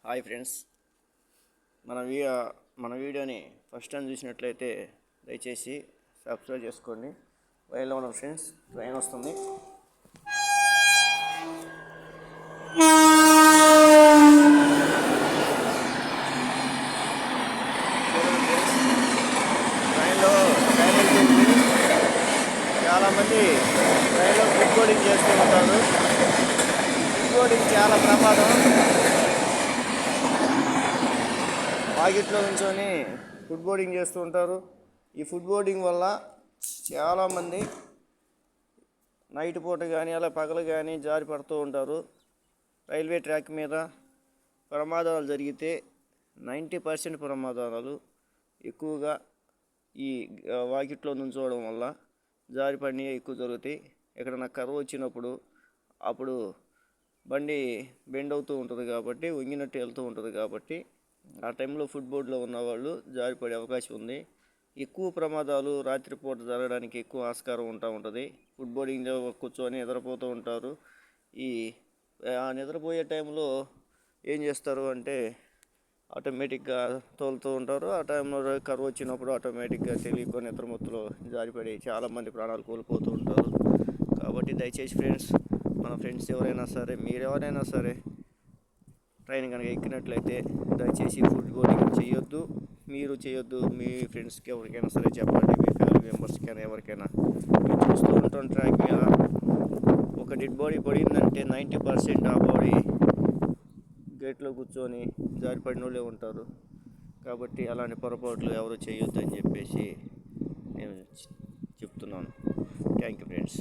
Hi friends, మన మన వీడియోని ఫస్ట్ టైం చూసినట్లయితే దయచేసి సబ్స్క్రైబ్ చేసుకోండి. వైర్లో ఉన్న ఫ్రెండ్స్, ట్రైన్ వస్తుంది. ట్రైన్లో చాలామంది ట్రైన్లో ఫుడ్ బోర్డింగ్ చేస్తూ ఉంటారు. ఫుడ్ బోర్డింగ్ చాలా ప్రమాదం. వాకిట్లో నుంచొని ఫుడ్ బోర్డింగ్ చేస్తూ ఉంటారు. ఈ ఫుడ్ బోర్డింగ్ వల్ల చాలామంది నైట్ పూట కానీ అలా పగలు కానీ జారి పడుతూ ఉంటారు. రైల్వే ట్రాక్ మీద ప్రమాదాలు జరిగితే 90% ప్రమాదాలు ఎక్కువగా ఈ వాకిట్లో నుంచోవడం వల్ల జారిపడి ఎక్కువ జరుగుతాయి. ఎక్కడన్నా కర్వ్ వచ్చినప్పుడు అప్పుడు బండి బెండ్ అవుతూ ఉంటుంది కాబట్టి, వంగినట్టు వెళ్తూ ఉంటుంది కాబట్టి ఆ టైంలో ఫుడ్ బోర్డులో ఉన్నవాళ్ళు జారిపడే అవకాశం ఉంది. ఎక్కువ ప్రమాదాలు రాత్రిపూట జరగడానికి ఎక్కువ ఆస్కారం ఉంటుంది. ఫుడ్ బోర్డింగ్లో కూర్చొని నిద్రపోతూ ఉంటారు. నిద్రపోయే టైంలో ఏం చేస్తారు అంటే ఆటోమేటిక్గా తోలుతూ ఉంటారు. ఆ టైంలో కర్వ్ వచ్చినప్పుడు ఆటోమేటిక్గా తెలియకొని నిద్రమత్తులో జారిపడి చాలామంది ప్రాణాలు కోల్పోతూ ఉంటారు. కాబట్టి దయచేసి ఫ్రెండ్స్, మన ఫ్రెండ్స్ ఎవరైనా సరే, మీరెవరైనా సరే ట్రైన్ కనుక ఎక్కినట్లయితే దయచేసి ఫుడ్ బోర్డింగ్ చేయొద్దు. మీరు చేయొద్దు, మీ ఫ్రెండ్స్కి ఎవరికైనా సరే చెప్పండి. మీ ఫ్యామిలీ మెంబర్స్కైనా ఎవరికైనా. మేము చూస్తూ ఉంటాం ట్రాక్ మీద ఒక డెడ్ బాడీ పడిందంటే 90% ఆ బాడీ గేట్లో కూర్చొని జారిపడిన వాళ్ళే ఉంటారు. కాబట్టి అలాంటి పొరపాట్లు ఎవరు చేయొద్దు అని చెప్పేసి నేను చెప్తున్నాను. Thank you friends.